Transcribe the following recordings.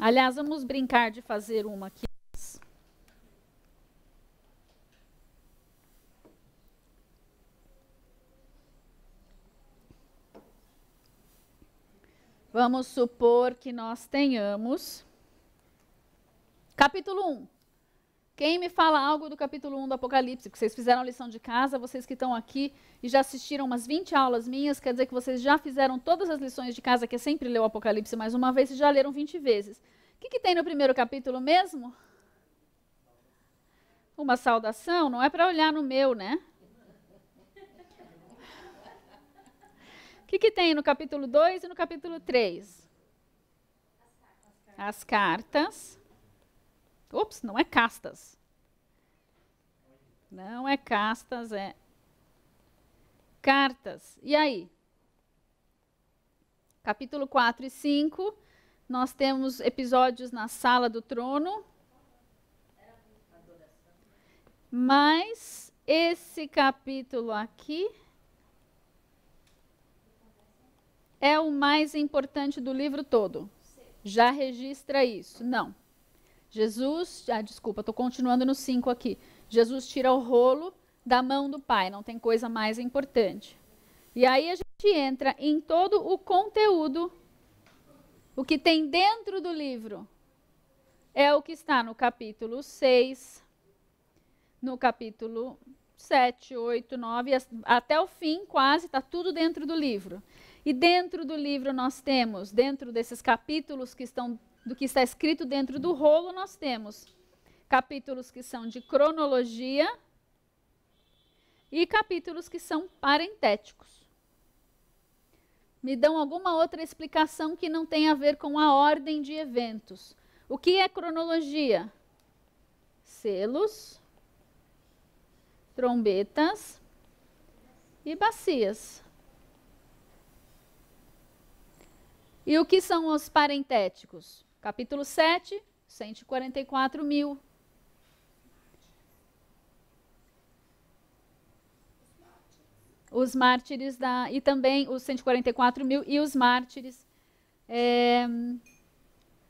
Aliás, vamos brincar de fazer uma aqui. Vamos supor que nós tenhamos capítulo 1. Quem me fala algo do capítulo 1 do Apocalipse? Porque vocês fizeram a lição de casa, vocês que estão aqui e já assistiram umas 20 aulas minhas, quer dizer que vocês já fizeram todas as lições de casa, que é sempre ler o Apocalipse mais uma vez, e já leram 20 vezes. O que tem no primeiro capítulo mesmo? Uma saudação? Não é para olhar no meu, né? O que tem no capítulo 2 e no capítulo 3? As cartas. Ops, não é castas. Não é castas, é cartas. E aí? Capítulo 4 e 5, nós temos episódios na sala do trono. Mas esse capítulo aqui é o mais importante do livro todo. Já registra isso? Não. Jesus, desculpa, estou continuando no 5 aqui. Jesus tira o rolo da mão do Pai, não tem coisa mais importante. E aí a gente entra em todo o conteúdo, o que tem dentro do livro. É o que está no capítulo 6, no capítulo 7, 8, 9, até o fim quase, está tudo dentro do livro. E dentro do livro nós temos, dentro desses capítulos que estão do que está escrito dentro do rolo, nós temos capítulos que são de cronologia e capítulos que são parentéticos. Me dão alguma outra explicação que não tem a ver com a ordem de eventos. O que é cronologia? Selos, trombetas e bacias. E o que são os parentéticos? Capítulo 7, 144 mil. Os mártires e também os 144 mil e os mártires.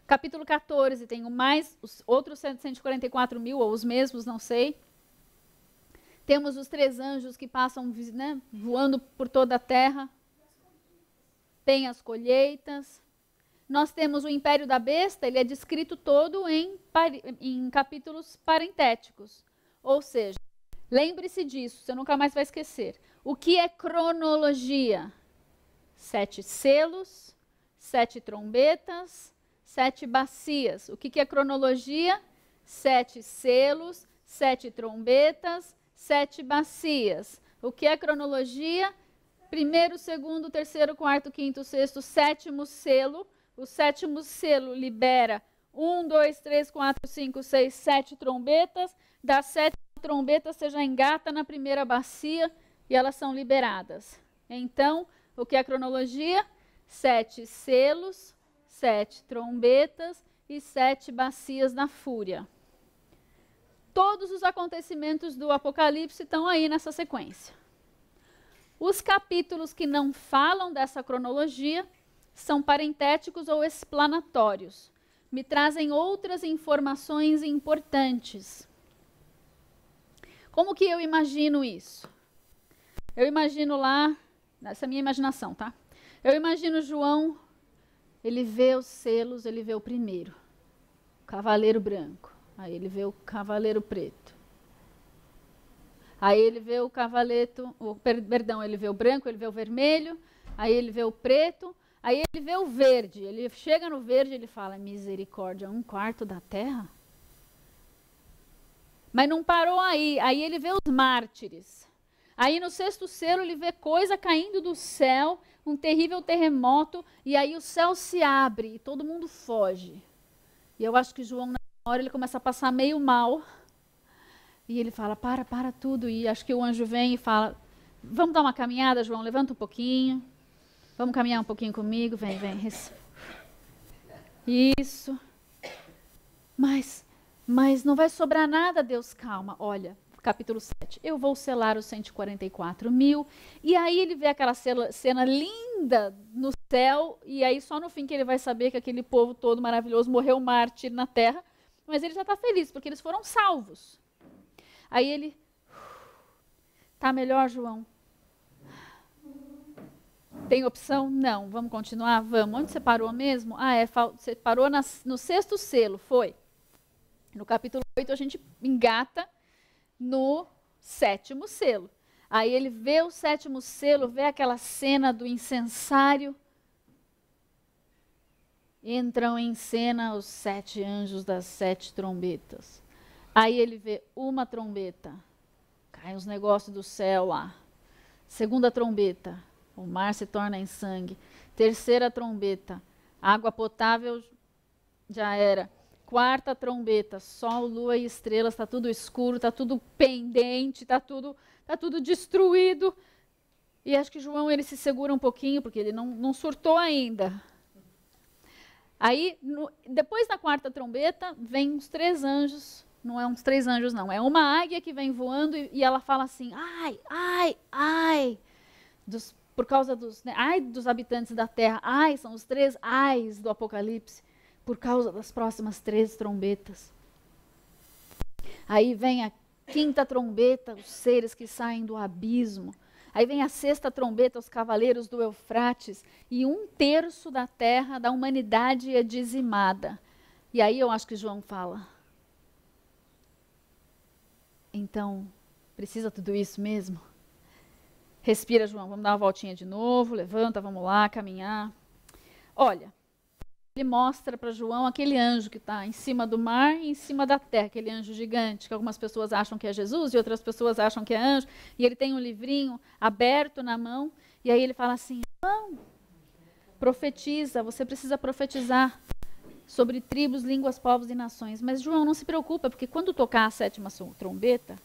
Capítulo 14, tem os outros 144 mil, ou os mesmos, não sei. Temos os 3 anjos que passam, né, voando por toda a terra. Tem as colheitas. Nós temos o Império da Besta, ele é descrito todo em capítulos parentéticos. Ou seja, lembre-se disso, você nunca mais vai esquecer. O que é cronologia? 7 selos, 7 trombetas, 7 bacias. O que é cronologia? 7 selos, 7 trombetas, 7 bacias. O que é cronologia? Primeiro, segundo, terceiro, quarto, quinto, sexto, sétimo selo. O 7º selo libera 1, 2, 3, 4, 5, 6, 7 trombetas. Da 7ª trombeta, você já engata na primeira bacia e elas são liberadas. Então, o que é a cronologia? 7 selos, 7 trombetas e 7 bacias na fúria. Todos os acontecimentos do Apocalipse estão aí nessa sequência. Os capítulos que não falam dessa cronologia são parentéticos ou explanatórios. Me trazem outras informações importantes. Como que eu imagino isso? Eu imagino lá, essa é a minha imaginação, tá? Eu imagino João, ele vê os selos, ele vê o primeiro, o cavaleiro branco. Aí ele vê o cavaleiro preto. Aí ele vê o ele vê o branco, ele vê o vermelho, aí ele vê o preto, aí ele vê o verde. Ele chega no verde e ele fala, misericórdia, 1/4 da terra? Mas não parou aí. Aí ele vê os mártires. Aí no 6º selo ele vê coisa caindo do céu, um terrível terremoto, e aí o céu se abre e todo mundo foge. E eu acho que João, na hora, ele começa a passar meio mal. E ele fala, para tudo. E acho que o anjo vem e fala, vamos dar uma caminhada, João, levanta um pouquinho. Vamos caminhar um pouquinho comigo, vem. Isso. Mas não vai sobrar nada, Deus, calma. Olha, capítulo 7. 7, eu vou selar os 144 mil. E aí ele vê aquela cena linda no céu, e aí só no fim que ele vai saber que aquele povo todo maravilhoso morreu mártir na terra, mas ele já está feliz, porque eles foram salvos. Aí ele, tá melhor, João? Tem opção? Não. Vamos continuar? Vamos. Onde você parou mesmo? Você parou no 6º selo, foi? No capítulo 8 a gente engata no 7º selo. Aí ele vê o 7º selo, vê aquela cena do incensário. Entram em cena os 7 anjos das 7 trombetas. Aí ele vê uma trombeta. Cai os negócios do céu lá. 2ª trombeta. O mar se torna em sangue. 3ª trombeta. Água potável já era. 4ª trombeta. Sol, lua e estrelas. Está tudo escuro, está tudo pendente, está tudo destruído. E acho que João ele se segura um pouquinho, porque ele não surtou ainda. Aí, depois da 4ª trombeta, vem os 3 anjos. Não é uns 3 anjos, não. É uma águia que vem voando e ela fala assim, ai, ai, ai. Por causa ai dos habitantes da terra, ai, são os 3 ais do Apocalipse, por causa das próximas 3 trombetas. Aí vem a 5ª trombeta, os seres que saem do abismo. Aí vem a 6ª trombeta, os cavaleiros do Eufrates, e 1/3 da terra, da humanidade é dizimada. E aí eu acho que João fala, então, precisa tudo isso mesmo? Respira, João, vamos dar uma voltinha de novo, levanta, vamos lá, caminhar. Olha, ele mostra para João aquele anjo que está em cima do mar e em cima da terra, aquele anjo gigante, que algumas pessoas acham que é Jesus e outras pessoas acham que é anjo, e ele tem um livrinho aberto na mão, e aí ele fala assim, João, profetiza, você precisa profetizar sobre tribos, línguas, povos e nações. Mas João, não se preocupa, porque quando tocar a 7ª trombeta,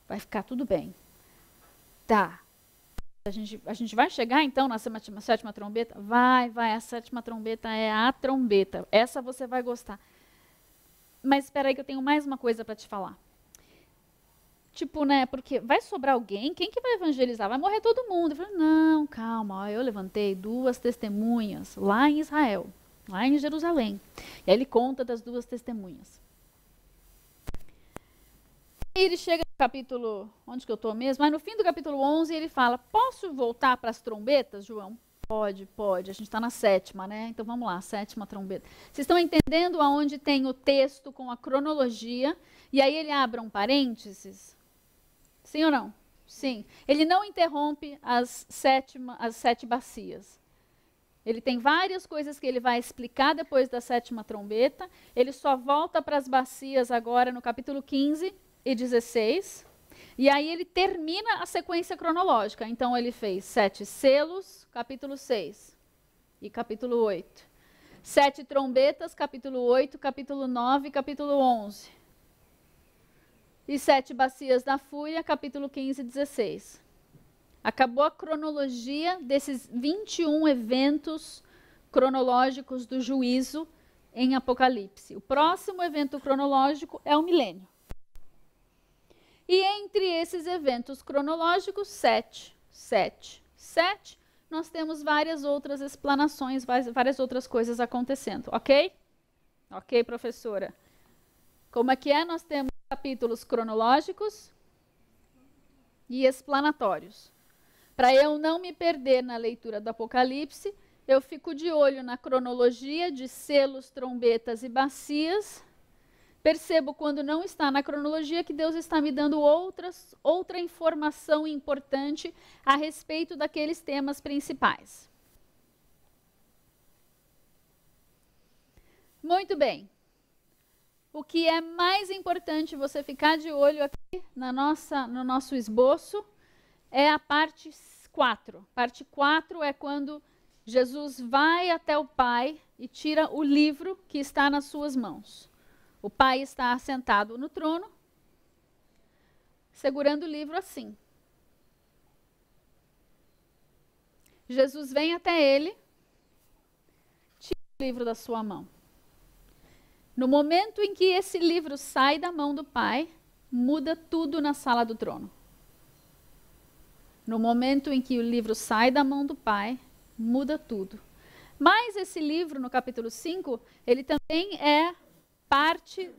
vai ficar tudo bem. Tá. A gente vai chegar então na 7ª trombeta? Vai, a 7ª trombeta é a trombeta. Essa você vai gostar. Mas espera aí que eu tenho mais uma coisa para te falar. Tipo, né, porque vai sobrar alguém, quem que vai evangelizar? Vai morrer todo mundo. Eu falei, não, calma, ó, eu levantei 2 testemunhas lá em Israel, lá em Jerusalém. E aí ele conta das 2 testemunhas. E ele chega no capítulo, onde que eu estou mesmo? Mas no fim do capítulo 11 ele fala, posso voltar para as trombetas, João? Pode, a gente está na 7ª, né? Então vamos lá, 7ª trombeta. Vocês estão entendendo aonde tem o texto com a cronologia, e aí ele abre um parênteses? Sim ou não? Sim. Ele não interrompe as 7 bacias. Ele tem várias coisas que ele vai explicar depois da 7ª trombeta. Ele só volta para as bacias agora no capítulo 15 e 16. E aí ele termina a sequência cronológica. Então ele fez 7 selos, capítulo 6 e capítulo 8. 7 trombetas, capítulo 8, capítulo 9 e capítulo 11. E 7 bacias da fúria, capítulo 15 e 16. Acabou a cronologia desses 21 eventos cronológicos do juízo em Apocalipse. O próximo evento cronológico é o milênio. E entre esses eventos cronológicos, 7, nós temos várias outras explanações, várias outras coisas acontecendo, ok? Ok, professora? Como é que é? Nós temos capítulos cronológicos e explanatórios. Para eu não me perder na leitura do Apocalipse, eu fico de olho na cronologia de selos, trombetas e bacias. Percebo quando não está na cronologia que Deus está me dando outra informação importante a respeito daqueles temas principais. Muito bem. O que é mais importante você ficar de olho aqui no nosso esboço é a parte 4. Parte 4 é quando Jesus vai até o Pai e tira o livro que está nas suas mãos. O Pai está sentado no trono, segurando o livro assim. Jesus vem até ele, tira o livro da sua mão. No momento em que esse livro sai da mão do Pai, muda tudo na sala do trono. No momento em que o livro sai da mão do pai, muda tudo. Mas esse livro, no capítulo 5, ele também é parte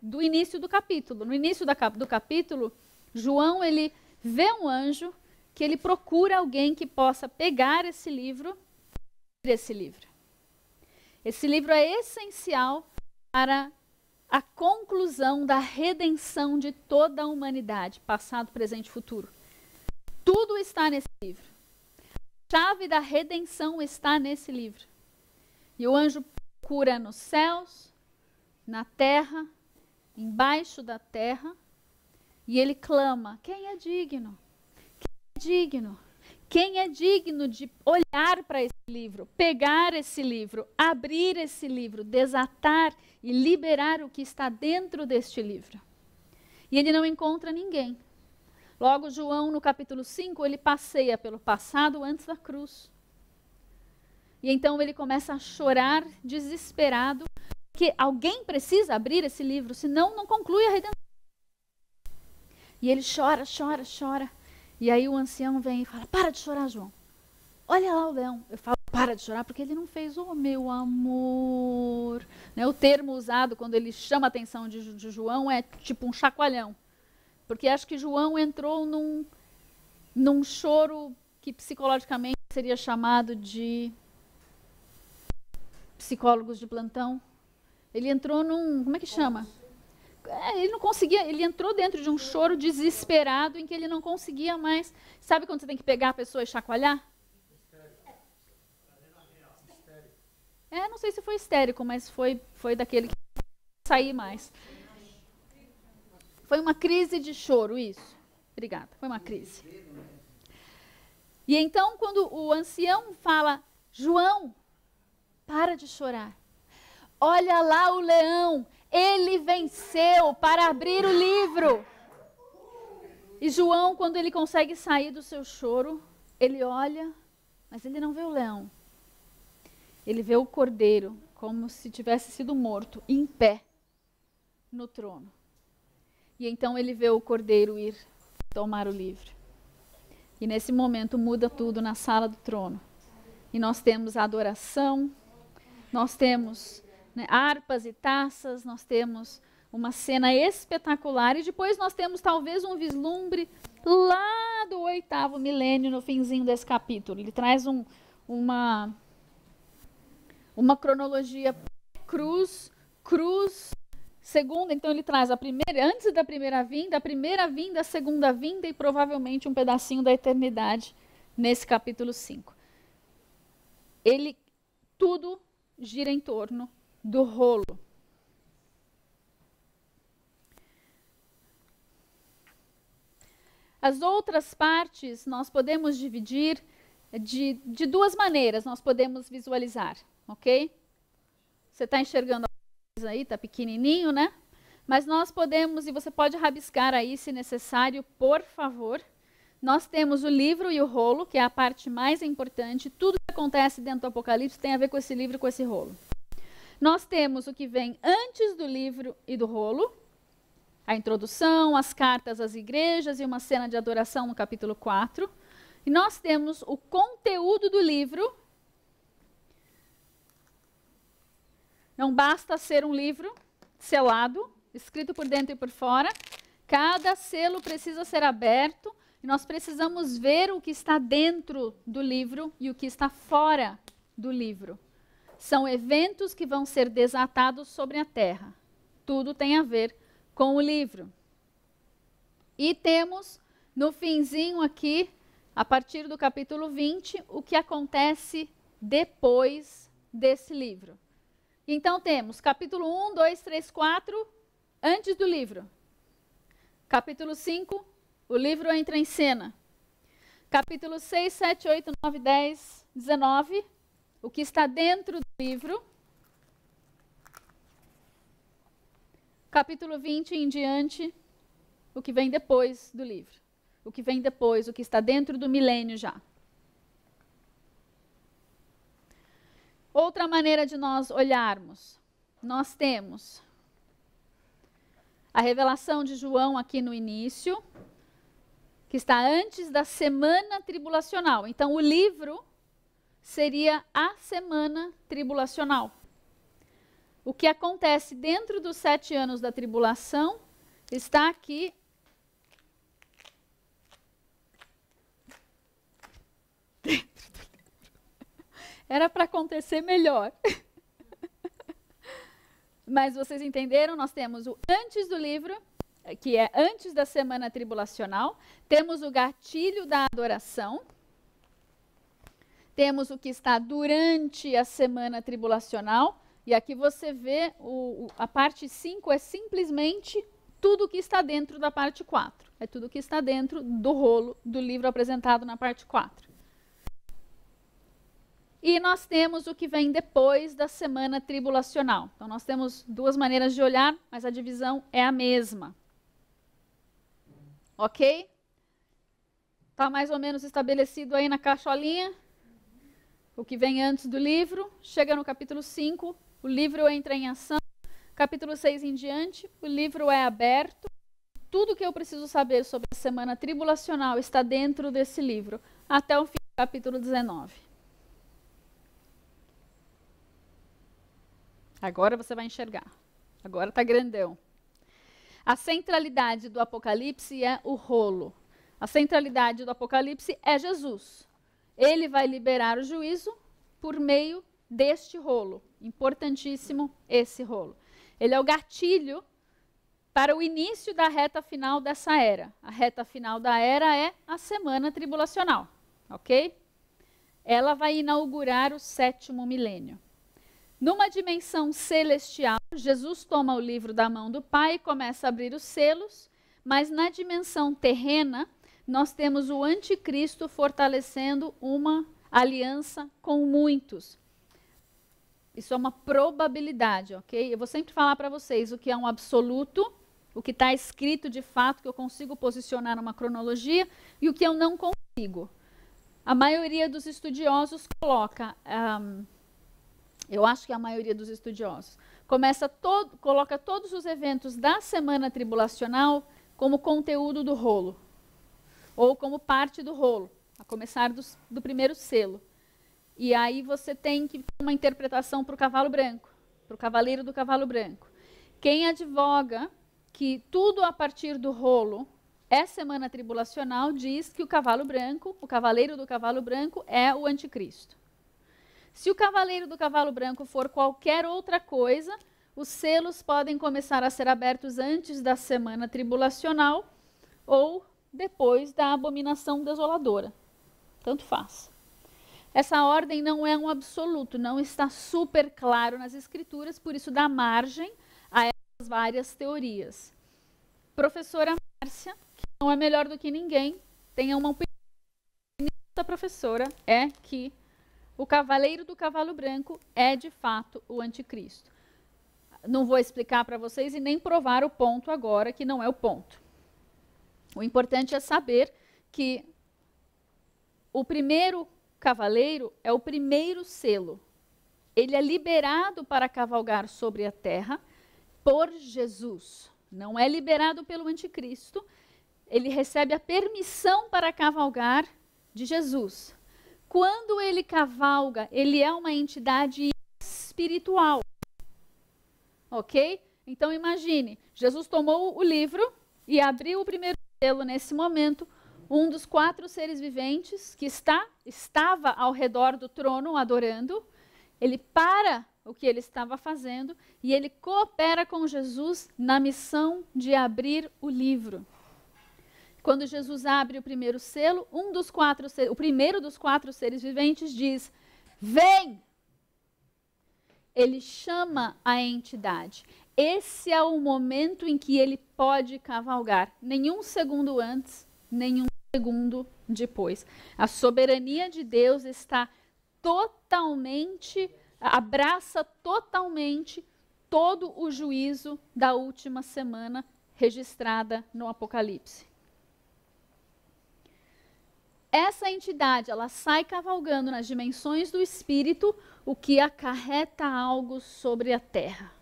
do início do capítulo. No início do capítulo, João ele vê um anjo que ele procura alguém que possa pegar esse livro e ler esse livro. Esse livro é essencial para a conclusão da redenção de toda a humanidade, passado, presente e futuro. Tudo está nesse livro. A chave da redenção está nesse livro. E o anjo procura nos céus, na terra, embaixo da terra, e ele clama: quem é digno? Quem é digno? Quem é digno de olhar para esse livro, pegar esse livro, abrir esse livro, desatar e liberar o que está dentro deste livro? E ele não encontra ninguém. Logo, João, no capítulo 5, ele passeia pelo passado antes da cruz. E então ele começa a chorar, desesperado, porque alguém precisa abrir esse livro, senão não conclui a redenção. E ele chora, chora, chora. E aí o ancião vem e fala: para de chorar, João. Olha lá o leão. Eu falo: para de chorar, porque ele não fez o meu amor. Né? O termo usado quando ele chama a atenção de João é tipo um chacoalhão. Porque acho que João entrou num choro que psicologicamente seria chamado de psicólogos de plantão. Ele entrou num, como é que chama? Ele não conseguia, ele entrou dentro de um choro desesperado em que ele não conseguia mais. Sabe quando você tem que pegar a pessoa e chacoalhar? Não sei se foi histérico, mas foi daquele que não sair mais. Foi uma crise de choro, isso. Obrigada, foi uma crise. E então, quando o ancião fala: João, para de chorar. Olha lá o leão, ele venceu para abrir o livro. E João, quando ele consegue sair do seu choro, ele olha, mas ele não vê o leão. Ele vê o cordeiro, como se tivesse sido morto, em pé, no trono. E então ele vê o cordeiro ir tomar o livro. E nesse momento muda tudo na sala do trono. E nós temos a adoração, nós temos harpas e taças, nós temos uma cena espetacular. E depois nós temos talvez um vislumbre lá do 8º milênio, no finzinho desse capítulo. Ele traz uma cronologia cruz, segunda, então ele traz a primeira, antes da primeira vinda, a segunda vinda e provavelmente um pedacinho da eternidade nesse capítulo 5. Tudo gira em torno do rolo. As outras partes nós podemos dividir de duas maneiras, nós podemos visualizar, ok? Você está enxergando aí, está pequenininho, né? Mas nós podemos, e você pode rabiscar aí se necessário, por favor. Nós temos o livro e o rolo, que é a parte mais importante. Tudo que acontece dentro do Apocalipse tem a ver com esse livro e com esse rolo. Nós temos o que vem antes do livro e do rolo, a introdução, as cartas às igrejas e uma cena de adoração no capítulo 4. E nós temos o conteúdo do livro. Não basta ser um livro selado, escrito por dentro e por fora. Cada selo precisa ser aberto e nós precisamos ver o que está dentro do livro e o que está fora do livro. São eventos que vão ser desatados sobre a terra. Tudo tem a ver com o livro. E temos no finzinho aqui, a partir do capítulo 20, o que acontece depois desse livro. Então temos capítulo 1, 2, 3, 4, antes do livro. Capítulo 5, o livro entra em cena. Capítulo 6, 7, 8, 9, 10, 19, o que está dentro do livro. Capítulo 20 em diante, o que vem depois do livro. O que vem depois, o que está dentro do milênio já. Outra maneira de nós olharmos, nós temos a revelação de João aqui no início, que está antes da semana tribulacional. Então, o livro seria a semana tribulacional. O que acontece dentro dos 7 anos da tribulação está aqui. Era para acontecer melhor. Mas vocês entenderam? Nós temos o antes do livro, que é antes da semana tribulacional. Temos o gatilho da adoração. Temos o que está durante a semana tribulacional. E aqui você vê a parte 5 é simplesmente tudo que está dentro da parte 4. É tudo que está dentro do rolo do livro apresentado na parte 4. E nós temos o que vem depois da semana tribulacional. Então, nós temos 2 maneiras de olhar, mas a divisão é a mesma. Ok? Está mais ou menos estabelecido aí na caixolinha? O que vem antes do livro, chega no capítulo 5, o livro entra em ação. Capítulo 6 em diante, o livro é aberto. Tudo que eu preciso saber sobre a semana tribulacional está dentro desse livro, até o fim do capítulo 19. Agora você vai enxergar. Agora está grandão. A centralidade do Apocalipse é o rolo. A centralidade do Apocalipse é Jesus. Ele vai liberar o juízo por meio deste rolo. Importantíssimo esse rolo. Ele é o gatilho para o início da reta final dessa era. A reta final da era é a semana tribulacional. Ok? Ela vai inaugurar o 7º milênio. Numa dimensão celestial, Jesus toma o livro da mão do Pai e começa a abrir os selos, mas na dimensão terrena, nós temos o anticristo fortalecendo uma aliança com muitos. Isso é uma probabilidade, ok? Eu vou sempre falar para vocês o que é um absoluto, o que está escrito de fato, que eu consigo posicionar numa cronologia, e o que eu não consigo. A maioria dos estudiosos coloca... eu acho que a maioria dos estudiosos coloca todos os eventos da semana tribulacional como conteúdo do rolo, ou como parte do rolo, a começar do primeiro selo. E aí você tem que ter uma interpretação para o cavalo branco, para o cavaleiro do cavalo branco. Quem advoga que tudo a partir do rolo é semana tribulacional diz que o cavalo branco, o cavaleiro do cavalo branco é o anticristo. Se o cavaleiro do cavalo branco for qualquer outra coisa, os selos podem começar a ser abertos antes da semana tribulacional ou depois da abominação desoladora. Tanto faz. Essa ordem não é um absoluto, não está super claro nas escrituras, por isso dá margem a essas várias teorias. Professora Márcia, que não é melhor do que ninguém, tem uma opinião. A professora é que o cavaleiro do cavalo branco é, de fato, o anticristo. Não vou explicar para vocês e nem provar o ponto agora, que não é o ponto. O importante é saber que o primeiro cavaleiro é o primeiro selo. Ele é liberado para cavalgar sobre a terra por Jesus. Não é liberado pelo anticristo. Ele recebe a permissão para cavalgar de Jesus. Quando ele cavalga, ele é uma entidade espiritual. Ok? Então imagine, Jesus tomou o livro e abriu o primeiro selo nesse momento. Um dos 4 seres viventes que estava ao redor do trono adorando, ele para o que ele estava fazendo e ele coopera com Jesus na missão de abrir o livro. Quando Jesus abre o primeiro selo, o primeiro dos 4 seres viventes diz: vem! Ele chama a entidade. Esse é o momento em que ele pode cavalgar. Nenhum segundo antes, nenhum segundo depois. A soberania de Deus está totalmente, abraça totalmente todo o juízo da última semana registrada no Apocalipse. Essa entidade, ela sai cavalgando nas dimensões do espírito, o que acarreta algo sobre a terra.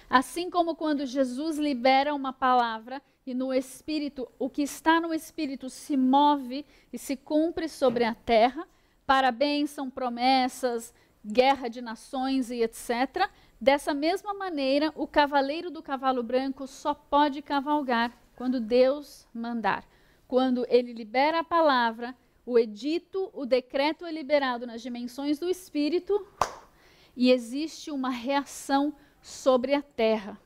Assim como quando Jesus libera uma palavra e no Espírito, o que está no Espírito se move e se cumpre sobre a terra, para bênção, promessas, guerra de nações e etc. Dessa mesma maneira, o cavaleiro do cavalo branco só pode cavalgar quando Deus mandar. Quando ele libera a palavra, o edito, o decreto é liberado nas dimensões do Espírito e existe uma reação sobre a terra,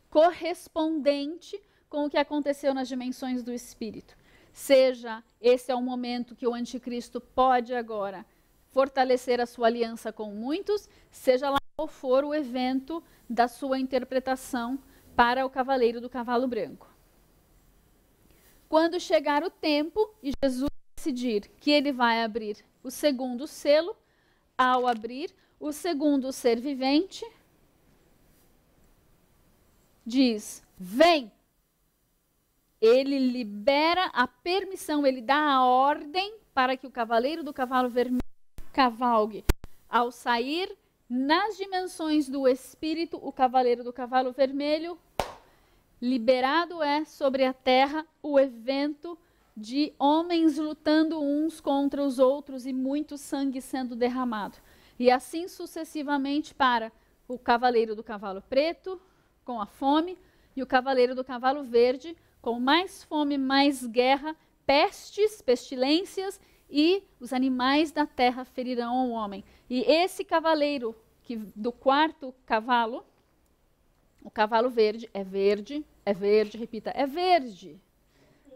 correspondente com o que aconteceu nas dimensões do Espírito. Seja esse é o momento que o anticristo pode agora fortalecer a sua aliança com muitos, seja lá qual for o evento da sua interpretação para o cavaleiro do cavalo branco. Quando chegar o tempo e Jesus decidir que ele vai abrir o segundo selo, ao abrir o segundo ser vivente, diz, vem. Ele libera a permissão, ele dá a ordem para que o cavaleiro do cavalo vermelho cavalgue. Ao sair nas dimensões do Espírito, o cavaleiro do cavalo vermelho, liberado é sobre a terra o evento de homens lutando uns contra os outros e muito sangue sendo derramado. E assim sucessivamente para o cavaleiro do cavalo preto, com a fome, e o cavaleiro do cavalo verde, com mais fome, mais guerra, pestes, pestilências, e os animais da terra ferirão ao homem. E esse cavaleiro do quarto cavalo, o cavalo verde, repita, é verde.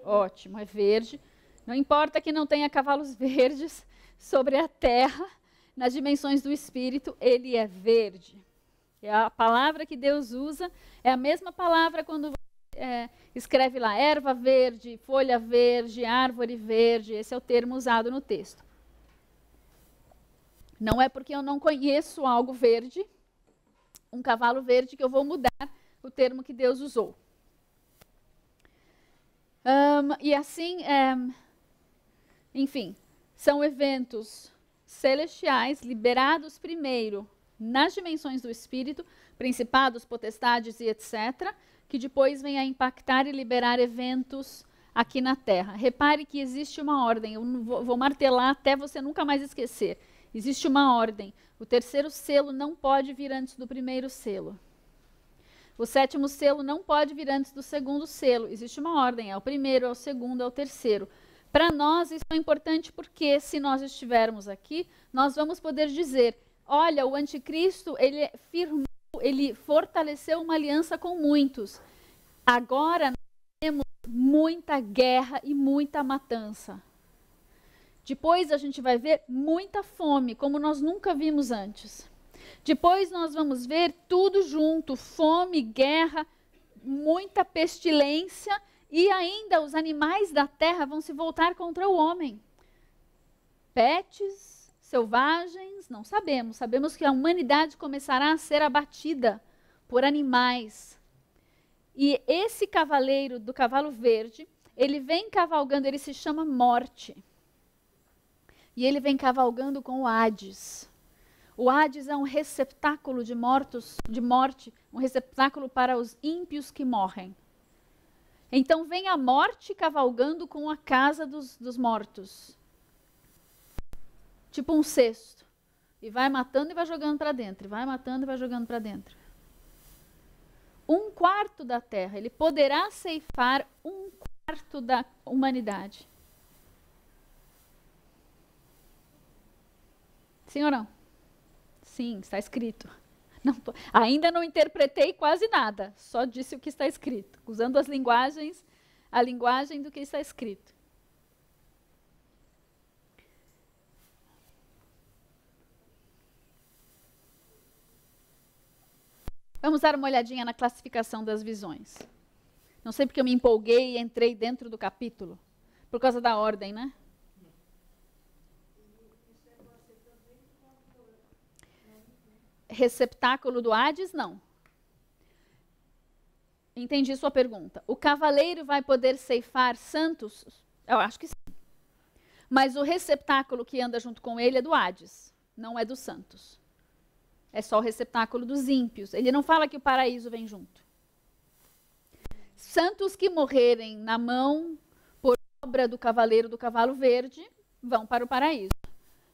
Ótimo, é verde. Não importa que não tenha cavalos verdes sobre a terra, nas dimensões do Espírito, ele é verde. É a palavra que Deus usa, é a mesma palavra quando escreve lá, erva verde, folha verde, árvore verde, esse é o termo usado no texto. Não é porque eu não conheço algo verde, um cavalo verde, que eu vou mudar o termo que Deus usou. E assim, enfim, são eventos celestiais liberados primeiro nas dimensões do Espírito, principados, potestades e etc., que depois vem a impactar e liberar eventos aqui na Terra. Repare que existe uma ordem, eu vou martelar até você nunca mais esquecer. Existe uma ordem. O terceiro selo não pode vir antes do primeiro selo. O sétimo selo não pode vir antes do segundo selo. Existe uma ordem, é o primeiro, é o segundo, é o terceiro. Para nós isso é importante porque se nós estivermos aqui, nós vamos poder dizer, olha, o anticristo, ele firmou, ele fortaleceu uma aliança com muitos. Agora nós temos muita guerra e muita matança. Depois a gente vai ver muita fome, como nós nunca vimos antes. Depois nós vamos ver tudo junto, fome, guerra, muita pestilência e ainda os animais da terra vão se voltar contra o homem. Pets, selvagens, não sabemos. Sabemos que a humanidade começará a ser abatida por animais. E esse cavaleiro do cavalo verde, ele vem cavalgando, ele se chama Morte. E ele vem cavalgando com o Hades. O Hades é um receptáculo de morte, um receptáculo para os ímpios que morrem. Então vem a morte cavalgando com a casa dos mortos. Tipo um cesto. E vai matando e vai jogando para dentro. Vai matando e vai jogando para dentro. 1/4 da terra. Ele poderá ceifar 1/4 da humanidade. Sim ou não? Sim, está escrito. Ainda não interpretei quase nada, só disse o que está escrito, usando a linguagem do que está escrito. Vamos dar uma olhadinha na classificação das visões. Não sei porque eu me empolguei e entrei dentro do capítulo, por causa da ordem, né? Receptáculo do Hades, não. Entendi sua pergunta. O cavaleiro vai poder ceifar santos? Eu acho que sim. Mas o receptáculo que anda junto com ele é do Hades, não é dos santos. É só o receptáculo dos ímpios. Ele não fala que o paraíso vem junto. Santos que morrerem na mão por obra do cavaleiro do cavalo verde vão para o paraíso.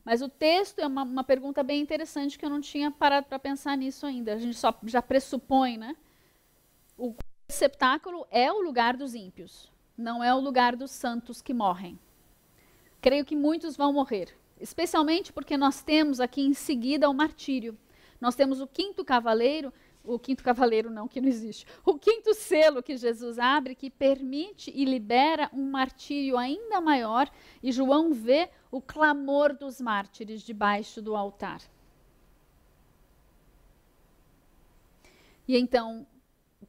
Mas o texto é uma pergunta bem interessante que eu não tinha parado para pensar nisso ainda. A gente só já pressupõe, né? O receptáculo é o lugar dos ímpios, não é o lugar dos santos que morrem. Creio que muitos vão morrer, especialmente porque nós temos aqui em seguida o martírio. Nós temos o quinto cavaleiro não, que não existe. O quinto selo que Jesus abre, que permite e libera um martírio ainda maior, e João vê o clamor dos mártires debaixo do altar. E então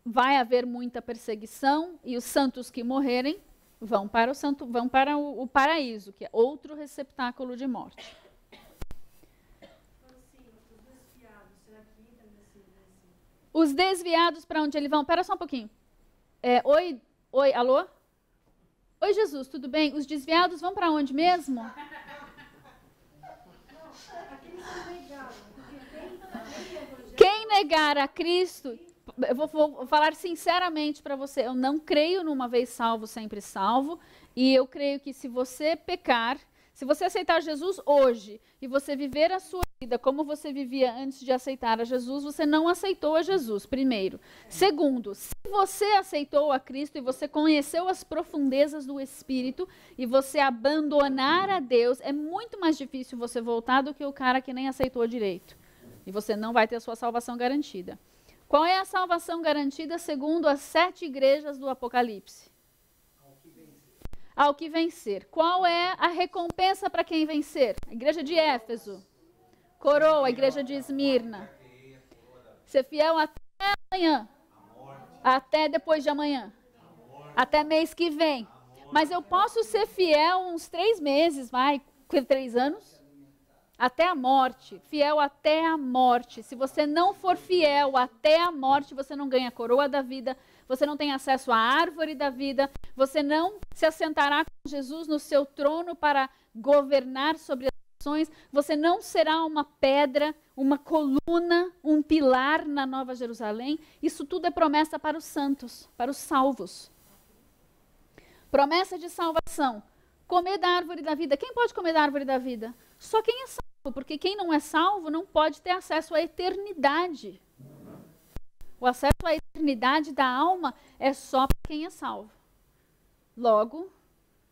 vai haver muita perseguição, e os santos que morrerem vão para o paraíso, que é outro receptáculo de morte. Os desviados, para onde eles vão? Espera só um pouquinho. Oi, alô? Oi, Jesus, tudo bem? Os desviados vão para onde mesmo? Quem negar a Cristo, eu vou falar sinceramente para você, eu não creio numa vez salvo, sempre salvo, e eu creio que se você pecar, se você aceitar Jesus hoje e você viver a sua vida como você vivia antes de aceitar a Jesus, você não aceitou a Jesus, primeiro. Segundo, se você aceitou a Cristo e você conheceu as profundezas do Espírito e você abandonar a Deus, é muito mais difícil você voltar do que o cara que nem aceitou direito. E você não vai ter a sua salvação garantida. Qual é a salvação garantida segundo as 7 igrejas do Apocalipse? Ao que vencer. Qual é a recompensa para quem vencer? A igreja de Éfeso. Coroa, a igreja de Esmirna. Ser fiel até amanhã. Até depois de amanhã. Até mês que vem. Mas eu posso ser fiel uns 3 meses, 3 anos. Até a morte. Fiel até a morte. Se você não for fiel até a morte, você não ganha a coroa da vida. Você não tem acesso à árvore da vida. Você não se assentará com Jesus no seu trono para governar sobre as nações. Você não será uma pedra, uma coluna, um pilar na Nova Jerusalém. Isso tudo é promessa para os santos, para os salvos. Promessa de salvação. Comer da árvore da vida. Quem pode comer da árvore da vida? Só quem é salvo, porque quem não é salvo não pode ter acesso à eternidade. O acesso à eternidade da alma é só para quem é salvo. Logo,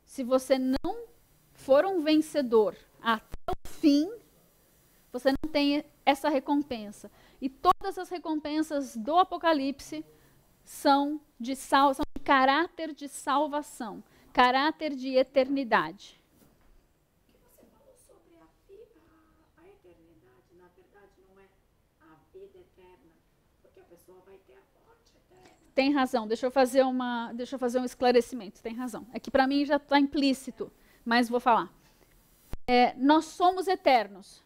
se você não for um vencedor até o fim, você não tem essa recompensa. E todas as recompensas do Apocalipse são de caráter de salvação, caráter de eternidade. O que você falou sobre a eternidade, na verdade, não é a vida eterna, porque a pessoa vai ter a morte eterna. Tem razão, deixa eu fazer um esclarecimento, tem razão. É que para mim já está implícito, mas vou falar. Nós somos eternos.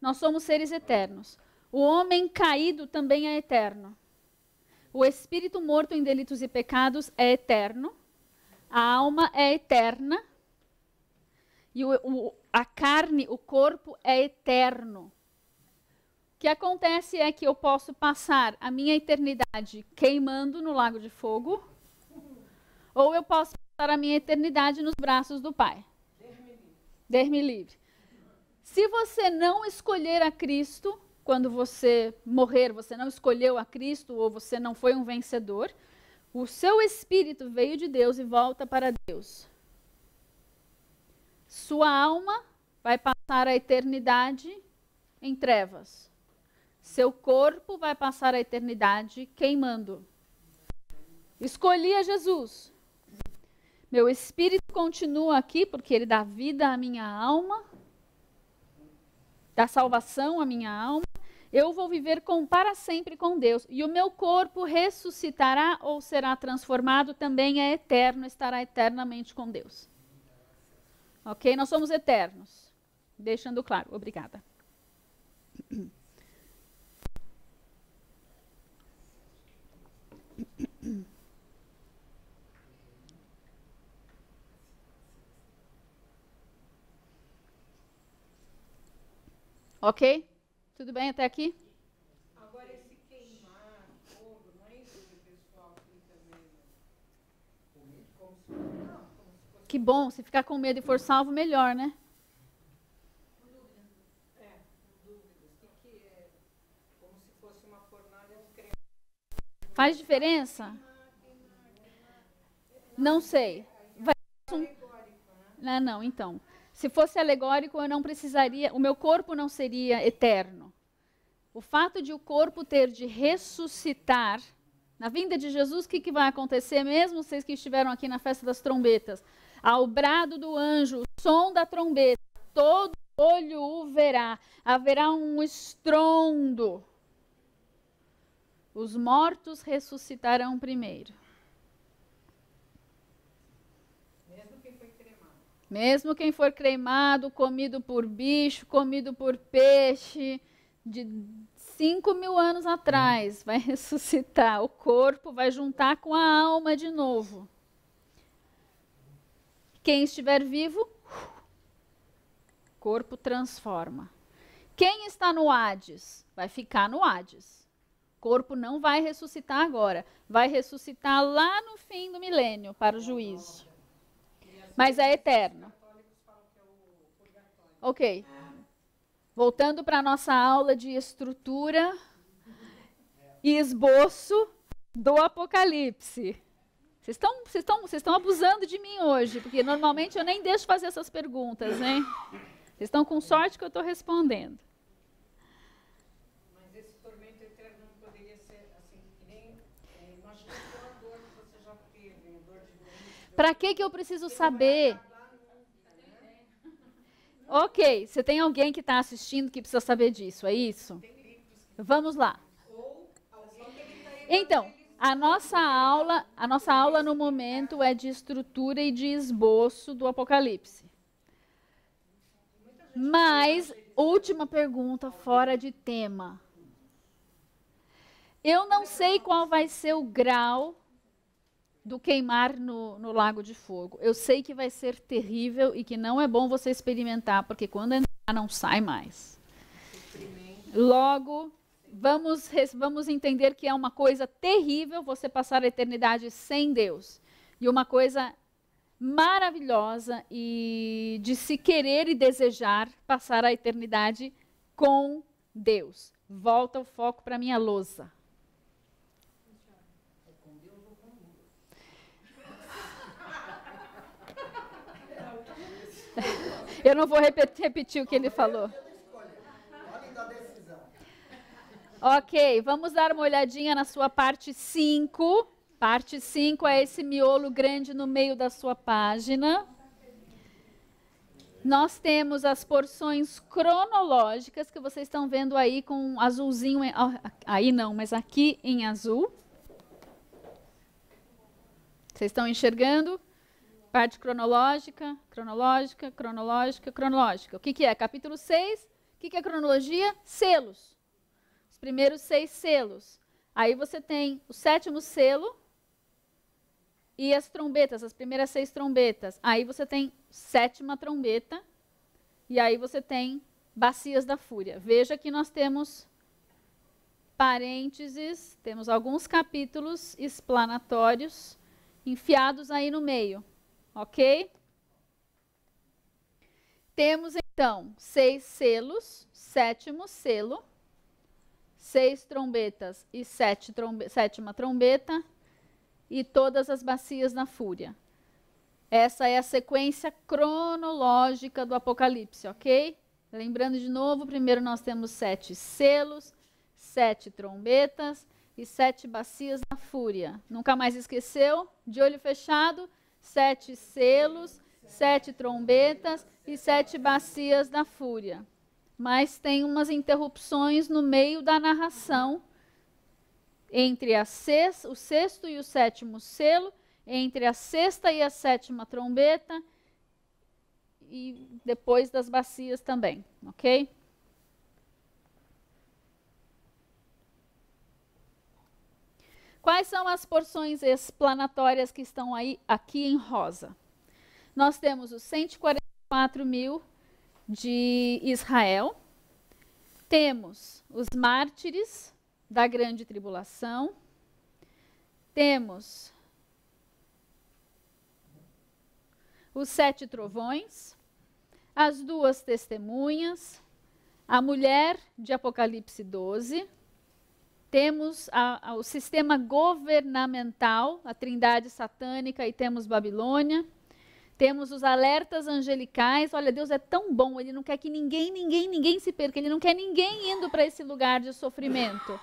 Nós somos seres eternos. O homem caído também é eterno. O espírito morto em delitos e pecados é eterno. A alma é eterna. E a carne, o corpo é eterno. O que acontece é que eu posso passar a minha eternidade queimando no lago de fogo, ou eu posso passar a minha eternidade nos braços do Pai. Deus-me livre. Se você não escolher a Cristo, quando você morrer, você não escolheu a Cristo, ou você não foi um vencedor, o seu espírito veio de Deus e volta para Deus. Sua alma vai passar a eternidade em trevas. Seu corpo vai passar a eternidade queimando. Escolhi a Jesus. Meu espírito continua aqui porque ele dá vida à minha alma, dá salvação à minha alma. Eu vou viver para sempre com Deus. E o meu corpo ressuscitará ou será transformado, também é eterno, estará eternamente com Deus. Ok? Nós somos eternos. Deixando claro. Obrigada. Ok? Tudo bem até aqui? Agora, esse queimar fogo, não é isso que o pessoal fica meio... Como se, não, como se fosse... Que bom, se ficar com medo e for salvo, melhor, né? Dúvidas. O que é? Como se fosse uma fornalha de creme. Faz diferença? Não sei. Não, então. Se fosse alegórico, eu não precisaria, o meu corpo não seria eterno. O fato de o corpo ter de ressuscitar, na vinda de Jesus, o que vai acontecer mesmo, vocês que estiveram aqui na festa das trombetas? Ao brado do anjo, o som da trombeta, todo olho o verá, haverá um estrondo. Os mortos ressuscitarão primeiro. Mesmo quem for cremado, comido por bicho, comido por peixe, de 5.000 anos atrás, vai ressuscitar. O corpo vai juntar com a alma de novo. Quem estiver vivo, o corpo transforma. Quem está no Hades, vai ficar no Hades. O corpo não vai ressuscitar agora. Vai ressuscitar lá no fim do milênio, para o juízo. Mas é eterno. Ok. Voltando para a nossa aula de estrutura e esboço do Apocalipse. Vocês estão abusando de mim hoje, porque normalmente eu nem deixo fazer essas perguntas, hein? Vocês estão com sorte que eu estou respondendo. Mas esse tormento eterno não poderia ser assim, que nem... Imagina a dor que você já teve, dor de dente. Para que eu preciso saber? Ok, você tem alguém que está assistindo que precisa saber disso, é isso? Vamos lá. Então, a nossa aula no momento é de estrutura e de esboço do Apocalipse. Mas, última pergunta, fora de tema. Eu não sei qual vai ser o grau do queimar no lago de fogo. Eu sei que vai ser terrível e que não é bom você experimentar, porque quando entrar não sai mais. Logo, vamos entender que é uma coisa terrível você passar a eternidade sem Deus. E uma coisa maravilhosa e de se querer e desejar passar a eternidade com Deus. Volta o foco para minha lousa. Eu não vou repetir o que ele falou. Ok, vamos dar uma olhadinha na sua parte 5. Parte 5 é esse miolo grande no meio da sua página. Nós temos as porções cronológicas que vocês estão vendo aí com azulzinho. Aí não, mas aqui em azul. Vocês estão enxergando? Parte cronológica, cronológica, cronológica, cronológica. O que é? Capítulo 6. O que é cronologia? Selos. Os primeiros 6 selos. Aí você tem o 7º selo e as trombetas, as primeiras 6 trombetas. Aí você tem 7ª trombeta e aí você tem bacias da fúria. Veja que nós temos parênteses, temos alguns capítulos explanatórios enfiados aí no meio. Ok? Temos então 6 selos, 7º selo, 6 trombetas e 7ª trombeta e todas as bacias na fúria. Essa é a sequência cronológica do Apocalipse, ok? Lembrando de novo, primeiro nós temos 7 selos, 7 trombetas e 7 bacias na fúria. Nunca mais esqueceu? De olho fechado, 7 selos, 7 trombetas e 7 bacias da fúria. Mas tem umas interrupções no meio da narração, entre o 6º e o 7º selo, entre a 6ª e a 7ª trombeta, e depois das bacias também, ok? Quais são as porções explanatórias que estão aí, aqui em rosa? Nós temos os 144.000 de Israel, Temos os mártires da grande tribulação, temos os 7 trovões, as 2 testemunhas, a mulher de Apocalipse 12, temos o sistema governamental, a trindade satânica, e temos Babilônia, temos os alertas angelicais. Olha, Deus é tão bom, Ele não quer que ninguém se perca, Ele não quer ninguém indo para esse lugar de sofrimento.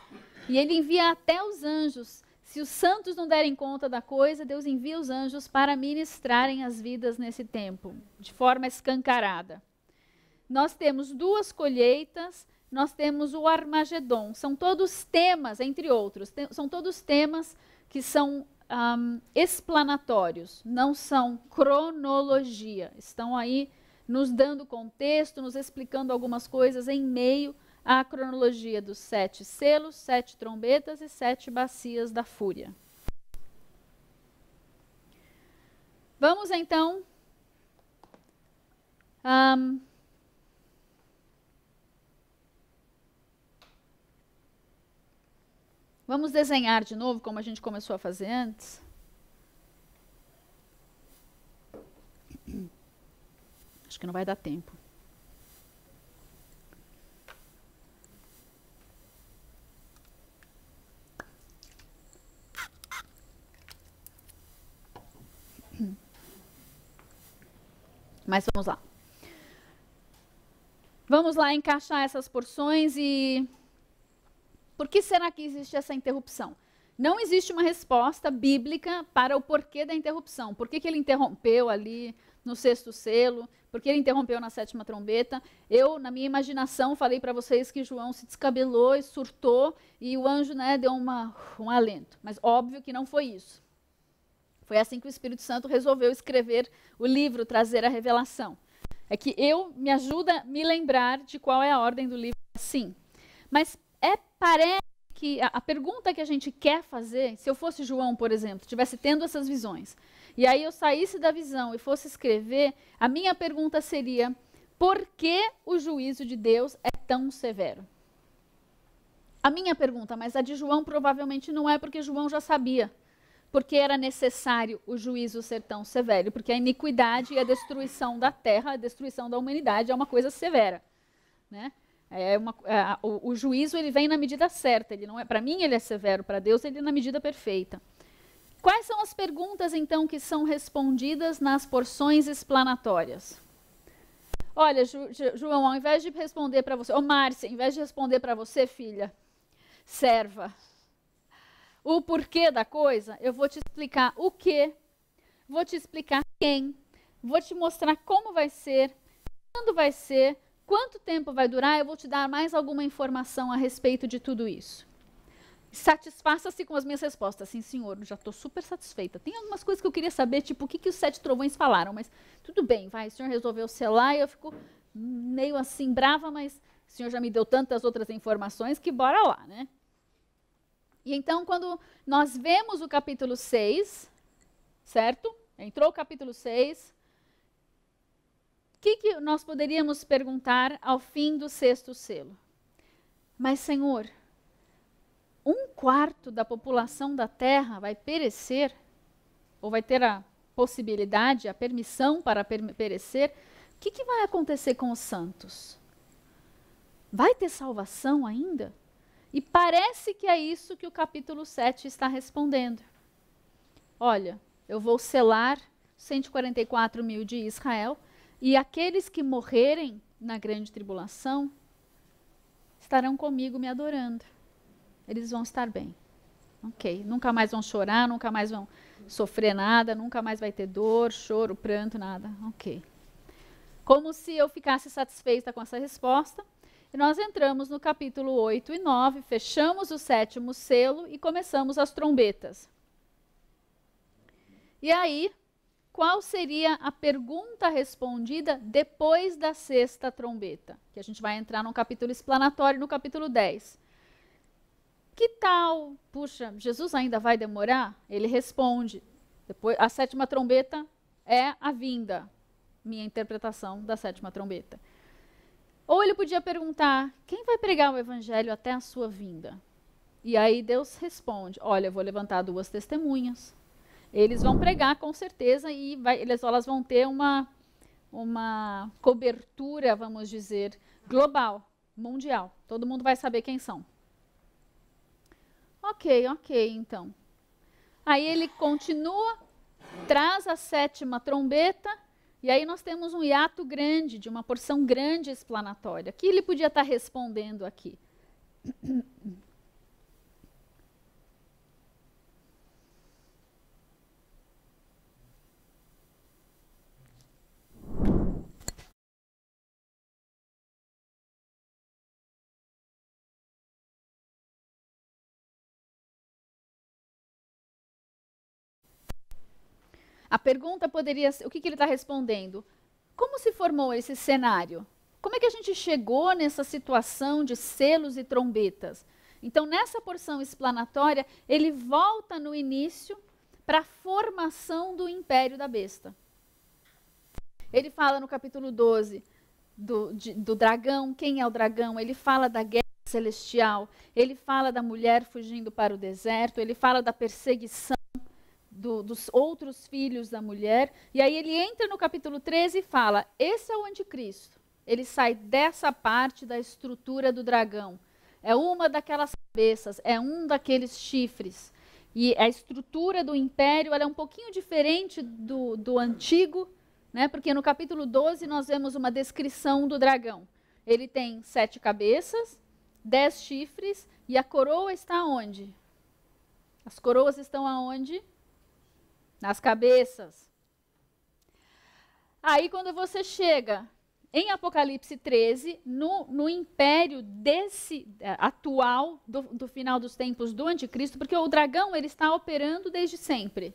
E Ele envia até os anjos. Se os santos não derem conta da coisa, Deus envia os anjos para ministrarem as vidas nesse tempo, de forma escancarada. Nós temos 2 colheitas, nós temos o Armagedon. São todos temas, entre outros, são todos temas que são explanatórios, não são cronologia. Estão aí nos dando contexto, nos explicando algumas coisas em meio à cronologia dos 7 selos, 7 trombetas e 7 bacias da fúria. Vamos então vamos desenhar de novo, como a gente começou a fazer antes. Acho que não vai dar tempo. Mas vamos lá. Vamos lá encaixar essas porções e... Por que será que existe essa interrupção? Não existe uma resposta bíblica para o porquê da interrupção. Por que ele interrompeu ali no 6º selo? Por que ele interrompeu na 7ª trombeta? Eu, na minha imaginação, falei para vocês que João se descabelou e surtou e o anjo, né, deu um alento. Mas óbvio que não foi isso. Foi assim que o Espírito Santo resolveu escrever o livro, trazer a revelação. É que me ajuda a me lembrar de qual é a ordem do livro, sim. Mas parece que a pergunta que a gente quer fazer, se eu fosse João, por exemplo, estivesse tendo essas visões, e aí eu saísse da visão e fosse escrever, a minha pergunta seria: por que o juízo de Deus é tão severo? A minha pergunta, mas a de João provavelmente não é, porque João já sabia. Porque era necessário o juízo ser tão severo? Porque a iniquidade e a destruição da terra, a destruição da humanidade é uma coisa severa, né? O juízo ele vem na medida certa, ele não é, para mim ele é severo, para Deus ele é na medida perfeita. Quais são as perguntas então que são respondidas nas porções explanatórias? Olha, João, ao invés de responder para você, Márcia, ao invés de responder para você, filha, serva, o porquê da coisa, eu vou te explicar o quê, vou te explicar quem, vou te mostrar como vai ser, quando vai ser, quanto tempo vai durar, eu vou te dar mais alguma informação a respeito de tudo isso. Satisfaça-se com as minhas respostas. Sim, senhor, já estou super satisfeita. Tem algumas coisas que eu queria saber, tipo, o que os 7 trovões falaram, mas tudo bem, vai, o senhor resolveu selar e eu fico meio assim brava, mas o senhor já me deu tantas outras informações que bora lá, né? E então, quando nós vemos o capítulo 6, certo? Entrou o capítulo 6, o que nós poderíamos perguntar ao fim do 6º selo? Mas, Senhor, 1/4 da população da Terra vai perecer? Ou vai ter a possibilidade, a permissão para perecer? O que vai acontecer com os santos? Vai ter salvação ainda? E parece que é isso que o capítulo 7 está respondendo. Olha, eu vou selar 144 mil de Israel, e aqueles que morrerem na grande tribulação estarão comigo me adorando. Eles vão estar bem. Ok, nunca mais vão chorar, nunca mais vão sofrer nada, nunca mais vai ter dor, choro, pranto, nada. Ok. Como se eu ficasse satisfeita com essa resposta. E nós entramos no capítulo 8 e 9, fechamos o 7º selo e começamos as trombetas. E aí, qual seria a pergunta respondida depois da 6ª trombeta? Que a gente vai entrar no capítulo explanatório, no capítulo 10. Que tal, puxa, Jesus ainda vai demorar? Ele responde, depois, a 7ª trombeta é a vinda, minha interpretação da 7ª trombeta. Ou ele podia perguntar, quem vai pregar o evangelho até a sua vinda? E aí Deus responde, olha, eu vou levantar 2 testemunhas. Eles vão pregar com certeza e elas vão ter uma cobertura, vamos dizer, global, mundial. Todo mundo vai saber quem são. Ok, então. Aí ele continua, traz a 7ª trombeta, e aí nós temos um hiato grande, de uma porção grande explanatória. O que ele podia estar respondendo aqui? A pergunta poderia ser, o que ele está respondendo? Como se formou esse cenário? Como é que a gente chegou nessa situação de selos e trombetas? Então, nessa porção explanatória, ele volta no início para a formação do império da besta. Ele fala no capítulo 12 do dragão, quem é o dragão? Ele fala da guerra celestial, ele fala da mulher fugindo para o deserto, ele fala da perseguição dos outros filhos da mulher, e aí ele entra no capítulo 13 e fala, esse é o anticristo. Ele sai dessa parte da estrutura do dragão. É uma daquelas cabeças, é um daqueles chifres. E a estrutura do império ela é um pouquinho diferente do antigo, né? Porque no capítulo 12 nós vemos uma descrição do dragão. Ele tem 7 cabeças, 10 chifres, e a coroa está onde? As coroas estão aonde? Nas cabeças. Aí quando você chega em Apocalipse 13, no império desse atual, do final dos tempos do anticristo, porque o dragão ele está operando desde sempre.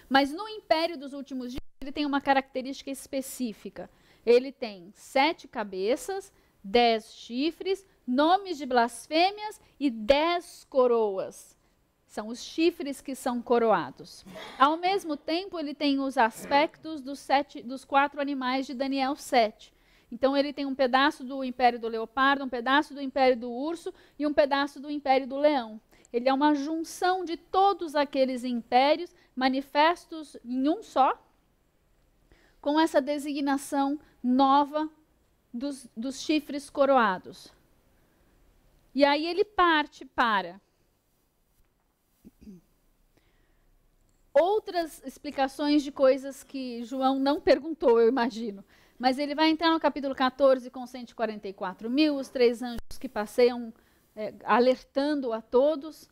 Mas no império dos últimos dias, ele tem uma característica específica. Ele tem 7 cabeças, 10 chifres, nomes de blasfêmias e 10 coroas. São os chifres que são coroados. Ao mesmo tempo, ele tem os aspectos dos 4 animais de Daniel 7. Então, ele tem um pedaço do império do leopardo, um pedaço do império do urso e um pedaço do império do leão. Ele é uma junção de todos aqueles impérios manifestos em um só, com essa designação nova dos chifres coroados. E aí ele parte para outras explicações de coisas que João não perguntou, eu imagino. Mas ele vai entrar no capítulo 14 com 144.000, os 3 anjos que passeiam alertando a todos,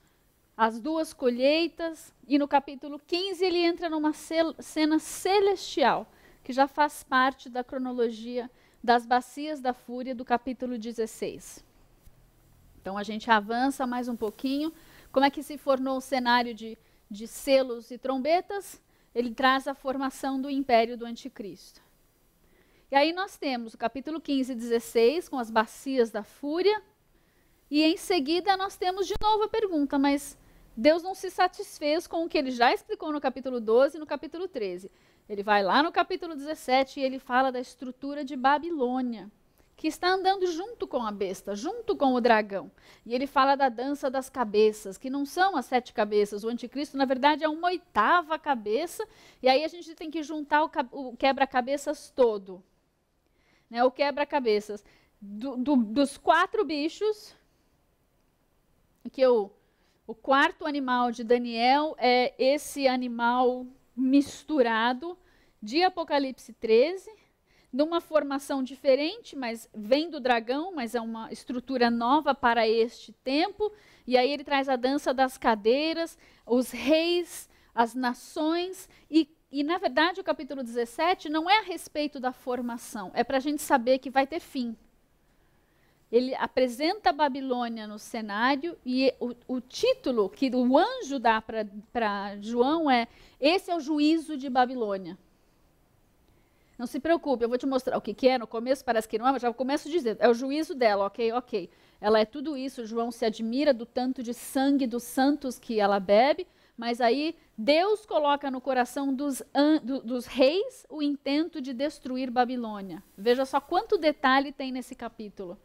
as 2 colheitas, e no capítulo 15 ele entra numa cena celestial, que já faz parte da cronologia das bacias da fúria do capítulo 16. Então a gente avança mais um pouquinho. Como é que se formou o cenário de selos e trombetas? Ele traz a formação do império do anticristo. E aí nós temos o capítulo 15 e 16, com as bacias da fúria, e em seguida nós temos de novo a pergunta, mas Deus não se satisfez com o que ele já explicou no capítulo 12 e no capítulo 13. Ele vai lá no capítulo 17 e ele fala da estrutura de Babilônia, que está andando junto com a besta, junto com o dragão. E ele fala da dança das cabeças, que não são as 7 cabeças. O anticristo, na verdade, é uma 8ª cabeça, e aí a gente tem que juntar o quebra-cabeças todo. Né, o quebra-cabeças dos 4 bichos, que o 4º animal de Daniel é esse animal misturado de Apocalipse 13, numa formação diferente, mas vem do dragão, mas é uma estrutura nova para este tempo. E aí ele traz a dança das cadeiras, os reis, as nações, e na verdade o capítulo 17 não é a respeito da formação, é para a gente saber que vai ter fim. Ele apresenta a Babilônia no cenário e o título que o anjo dá para João é: esse é o juízo de Babilônia. Não se preocupe, eu vou te mostrar o que é. No começo parece que não é, mas já começo dizendo, é o juízo dela, ok. Ela é tudo isso, João se admira do tanto de sangue dos santos que ela bebe, Mas aí Deus coloca no coração dos reis o intento de destruir Babilônia. Veja só quanto detalhe tem nesse capítulo.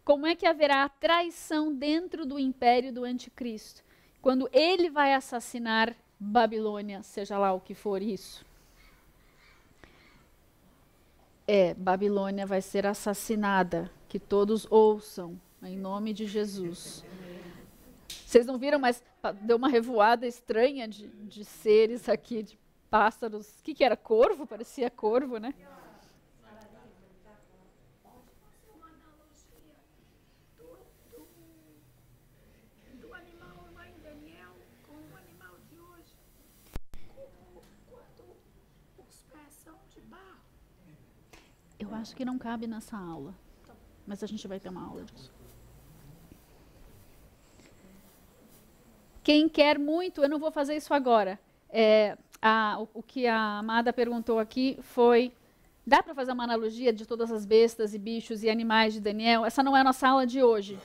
Como é que haverá traição dentro do império do anticristo, quando ele vai assassinar Babilônia, seja lá o que for isso. Babilônia vai ser assassinada, que todos ouçam, em nome de Jesus. Vocês não viram, mas deu uma revoada estranha de seres aqui, de pássaros. O que era? Corvo? Parecia corvo, né? Uma analogia do animal lá em Daniel com o animal de hoje. Quando os pés são de barro. Eu acho que não cabe nessa aula, mas a gente vai ter uma aula disso. Quem quer muito, eu não vou fazer isso agora. O que a Amada perguntou aqui foi, dá para fazer uma analogia de todas as bestas e bichos e animais de Daniel? Essa não é a nossa aula de hoje.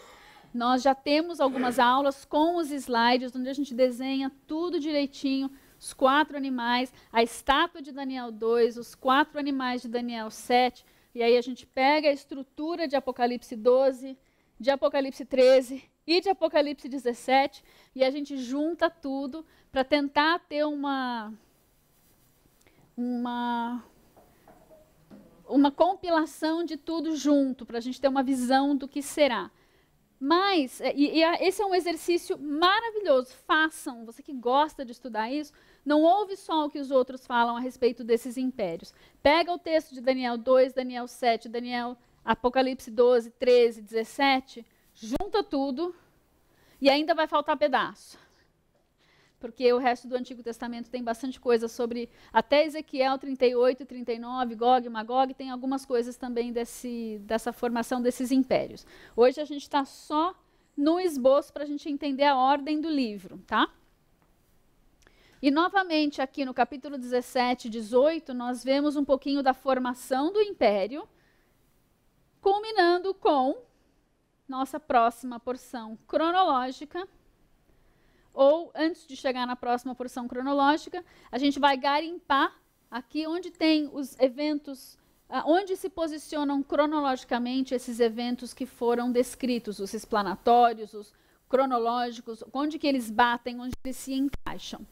Nós já temos algumas aulas com os slides, onde a gente desenha tudo direitinho, os 4 animais, a estátua de Daniel 2, os 4 animais de Daniel 7, e aí a gente pega a estrutura de Apocalipse 12, de Apocalipse 13 e de Apocalipse 17, e a gente junta tudo para tentar ter uma compilação de tudo junto, para a gente ter uma visão do que será. Mas, esse é um exercício maravilhoso, façam, você que gosta de estudar isso, não ouve só o que os outros falam a respeito desses impérios. Pega o texto de Daniel 2, Daniel 7, Apocalipse 12, 13, 17, junta tudo e ainda vai faltar pedaço. Porque o resto do Antigo Testamento tem bastante coisa sobre, até Ezequiel 38 e 39, Gog e Magog, tem algumas coisas também dessa formação desses impérios. Hoje a gente está só no esboço para a gente entender a ordem do livro, tá? E novamente aqui no capítulo 17 e 18, nós vemos um pouquinho da formação do império, culminando com nossa próxima porção cronológica, ou antes de chegar na próxima porção cronológica, a gente vai garimpar aqui onde tem os eventos, onde se posicionam cronologicamente esses eventos que foram descritos, os explanatórios, os cronológicos, onde que eles batem, onde eles se encaixam.